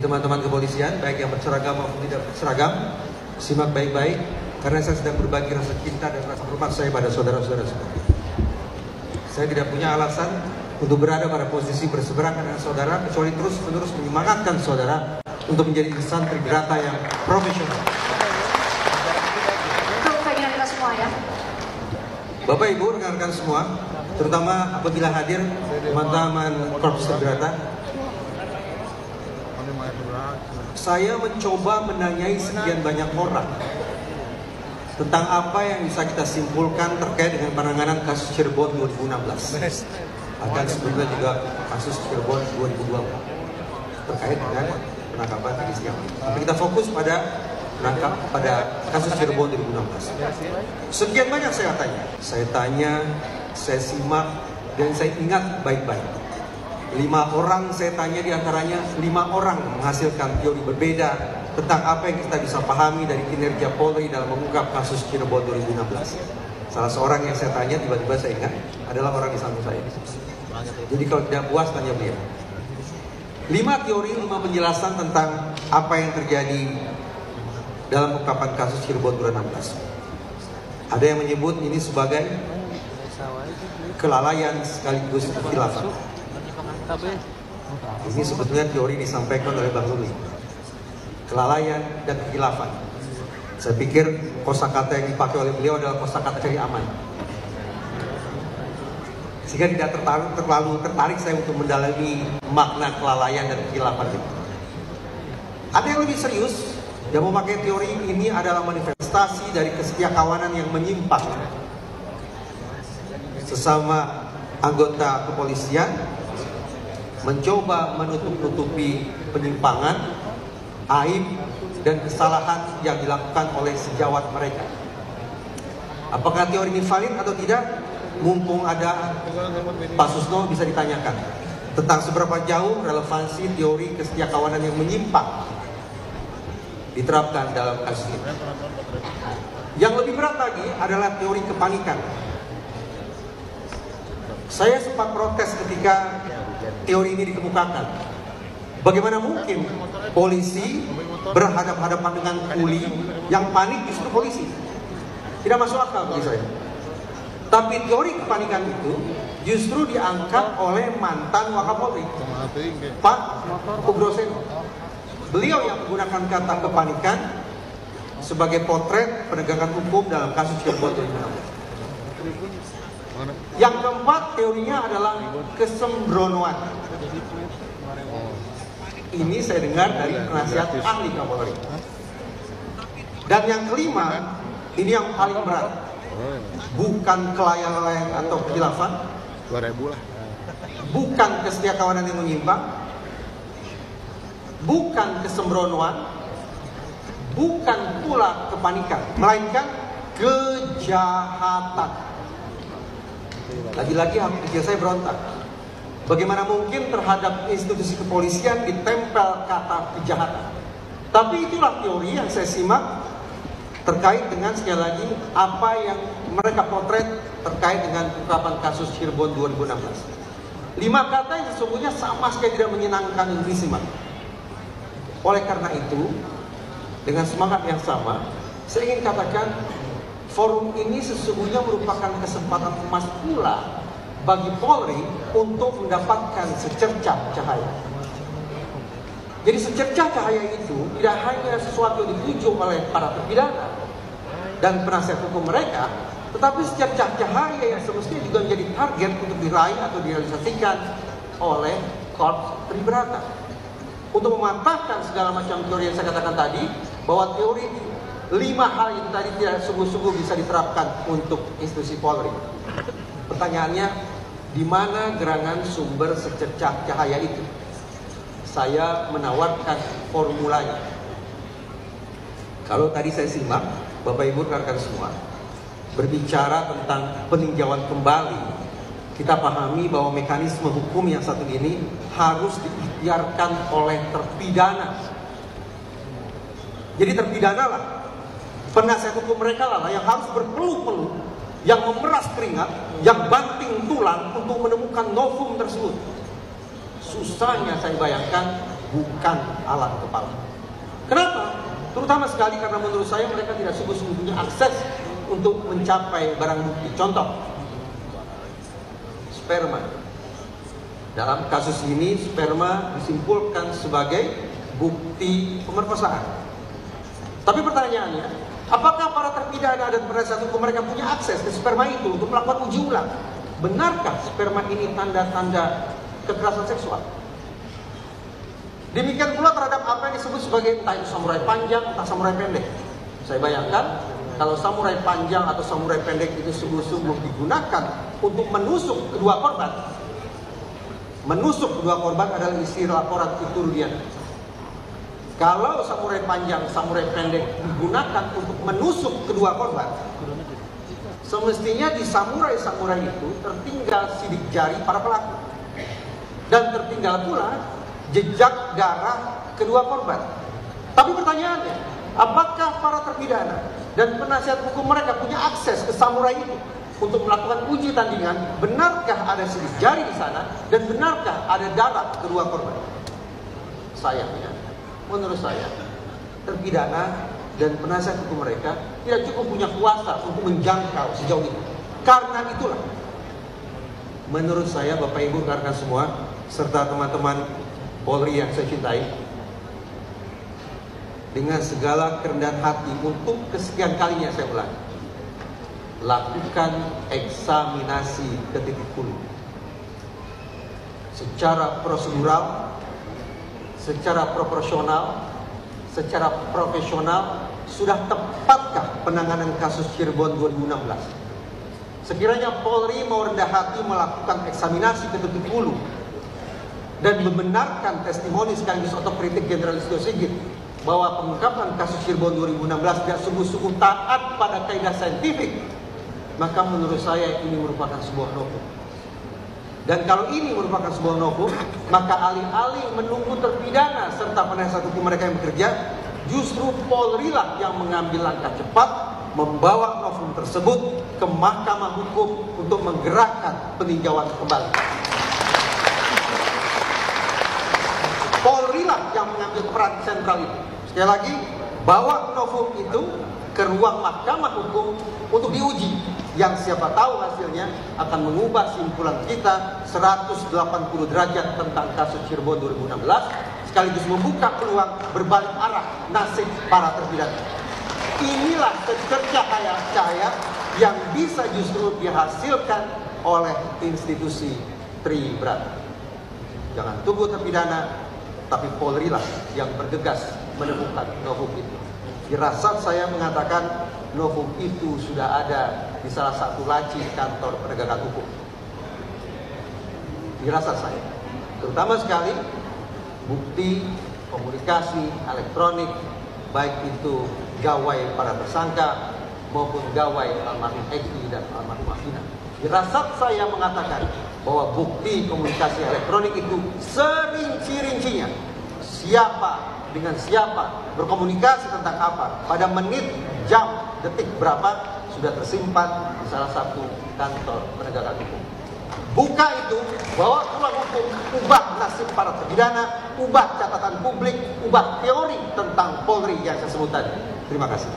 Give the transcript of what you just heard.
Teman-teman kepolisian, baik yang berseragam maupun tidak berseragam, simak baik-baik, karena saya sedang berbagi rasa cinta dan rasa hormat saya pada saudara-saudara semua. Saya tidak punya alasan untuk berada pada posisi berseberangan dengan saudara, kecuali terus-menerus menyemangatkan saudara untuk menjadi insan tribrata yang profesional. Itu keinginan kita semua ya. Bapak Ibu, rekan-rekan semua, terutama apabila hadir teman-teman Korps Tribrata, saya mencoba menanyai sekian banyak orang tentang apa yang bisa kita simpulkan terkait dengan penanganan kasus Cirebon 2016. Akan sebelumnya juga kasus Cirebon 2020 terkait dengan penangkapan Agis Yamin. Tapi kita fokus pada kasus Cirebon 2016. Sekian banyak saya tanya, saya simak, dan saya ingat baik-baik. 5 orang saya tanya, diantaranya 5 orang menghasilkan teori berbeda tentang apa yang kita bisa pahami dari kinerja Polri dalam mengungkap kasus Cirebon 2016. Salah seorang yang saya tanya, tiba-tiba saya ingat, adalah orang di samping saya. Jadi kalau tidak puas, tanya beliau. 5 teori, 5 penjelasan tentang apa yang terjadi dalam pengungkapan kasus Cirebon 2016. Ada yang menyebut ini sebagai kelalaian sekaligus kekhilafan. Ini sebetulnya teori disampaikan oleh Bang Luli. Kelalaian dan kekhilafan. Saya pikir kosakata yang dipakai oleh beliau adalah kosakata cari aman. Sehingga tidak terlalu tertarik saya untuk mendalami makna kelalaian dan kekhilafan itu. Ada yang lebih serius yang memakai teori ini adalah manifestasi dari kesetiakawanan yang menyimpang. Sesama anggota kepolisian mencoba menutup-nutupi penyimpangan, aib, dan kesalahan yang dilakukan oleh sejawat mereka. Apakah teori ini valid atau tidak? Mumpung ada Pak Susno, bisa ditanyakan tentang seberapa jauh relevansi teori kesetiakawanan yang menyimpang diterapkan dalam kasus ini. Yang lebih berat lagi adalah teori kepanikan. Saya sempat protes ketika teori ini dikemukakan. Bagaimana mungkin polisi berhadapan-hadapan dengan kuli, yang panik justru polisi? Tidak masuk akal bagi saya. Tapi teori kepanikan itu justru diangkat oleh mantan Wakapolri, Pak Ugroseno. Beliau yang menggunakan kata kepanikan sebagai potret penegakan hukum dalam kasus Cirebon 2016. Yang keempat, teorinya adalah kesembronoan. Ini saya dengar dari penasihat ahli Kapolri. Dan yang kelima, ini yang paling berat. Bukan kelalaian atau kekhilafan, 2000 lah. bukan kesetiakawanan yang menyimpang, bukan kesembronoan, bukan pula kepanikan, melainkan kejahatan. Lagi-lagi hati kecil saya berontak. Bagaimana mungkin terhadap institusi kepolisian ditempel kata kejahatan? Tapi itulah teori yang saya simak terkait dengan, sekali lagi, apa yang mereka potret terkait dengan pengungkapan kasus Cirebon 2016. 5 kata yang sesungguhnya sama sekali tidak menyenangkan untuk disimak. Oleh karena itu, dengan semangat yang sama, saya ingin katakan forum ini sesungguhnya merupakan kesempatan emas pula bagi Polri untuk mendapatkan secercah cahaya. Jadi secercah cahaya itu tidak hanya sesuatu yang dituju oleh para terpidana dan penasihat hukum mereka, tetapi secercah cahaya yang semestinya juga menjadi target untuk diraih atau direalisasikan oleh Korps Tribrata. Untuk mematahkan segala macam teori yang saya katakan tadi, bahwa teori 5 hal itu tadi tidak sungguh-sungguh bisa diterapkan untuk institusi Polri. Pertanyaannya, di mana gerangan sumber secercah cahaya itu? Saya menawarkan formulanya. Kalau tadi saya simak, Bapak Ibu rekan semua, berbicara tentang peninjauan kembali, kita pahami bahwa mekanisme hukum yang satu ini harus diikhtiarkan oleh terpidana. Jadi terpidana lah, penasihat hukum mereka lah yang harus berpeluh-peluh, yang memeras keringat, yang banting tulang untuk menemukan novum tersebut. Susahnya saya bayangkan bukan alat kepala. Kenapa? Terutama sekali karena menurut saya mereka tidak sungguh-sungguh punya akses untuk mencapai barang bukti. Contoh, sperma. Dalam kasus ini sperma disimpulkan sebagai bukti pemerkosaan. Tapi pertanyaannya, apakah para terpidana dan penasihat hukum mereka punya akses ke sperma itu untuk melakukan uji ulang? Benarkah sperma ini tanda-tanda kekerasan seksual? Demikian pula terhadap apa yang disebut sebagai entah itu samurai panjang, entah samurai pendek. Saya bayangkan kalau samurai panjang atau samurai pendek itu sungguh-sungguh digunakan untuk menusuk kedua korban. Menusuk kedua korban adalah isi laporan itu Rudiana. Kalau samurai panjang, samurai pendek digunakan untuk menusuk kedua korban, semestinya di samurai-samurai itu tertinggal sidik jari para pelaku. Dan tertinggal pula jejak darah kedua korban. Tapi pertanyaannya, apakah para terpidana dan penasihat hukum mereka punya akses ke samurai itu untuk melakukan uji tandingan? Benarkah ada sidik jari di sana dan benarkah ada darah kedua korban? Sayangnya, menurut saya, terpidana dan penasihat hukum mereka tidak cukup punya kuasa untuk menjangkau sejauh itu. Karena itulah, menurut saya Bapak Ibu rekan semua serta teman-teman Polri yang saya cintai, dengan segala kerendahan hati untuk kesekian kalinya saya ulangi, lakukan eksaminasi ke titik hulu secara prosedural, secara proporsional, secara profesional. Sudah tepatkah penanganan kasus Cirebon 2016? Sekiranya Polri mau rendah hati melakukan eksaminasi ke titik hulu dan membenarkan testimoni sekaligus otokritik Jenderal Listio Sigit bahwa pengungkapan kasus Cirebon 2016 tidak sungguh-sungguh taat pada kaidah saintifik, maka menurut saya ini merupakan sebuah novum. Dan kalau ini merupakan sebuah novum, maka alih-alih menunggu terpidana serta penasihat hukum mereka yang bekerja, justru Polri lah yang mengambil langkah cepat membawa novum tersebut ke Mahkamah Hukum untuk menggerakkan peninjauan kembali. Polri lah yang mengambil peran sentral itu. Sekali lagi, bawa novum itu ke ruang Mahkamah Hukum untuk diuji, yang siapa tahu hasilnya akan mengubah simpulan kita 180 derajat tentang kasus Cirebon 2016, sekaligus membuka peluang berbalik arah nasib para terpidana. Inilah secerca cahaya yang bisa justru dihasilkan oleh institusi Tribrata. Jangan tunggu terpidana, tapi Polri lah yang bergegas menemukan novum itu. Firasat saya mengatakan novum itu sudah ada di salah satu laci kantor penegakan hukum. Firasat saya, terutama sekali bukti komunikasi elektronik, baik itu gawai para tersangka maupun gawai almarhum Eki dan almarhum Afina. Firasat saya mengatakan bahwa bukti komunikasi elektronik itu serinci-rincinya, siapa dengan siapa, berkomunikasi tentang apa, pada menit, jam, detik berapa, sudah tersimpan di salah satu kantor penegakan hukum. Buka itu, bawa ke ruang hukum, ubah nasib para terpidana, ubah catatan publik, ubah teori tentang Polri yang saya sebut tadi. Terima kasih.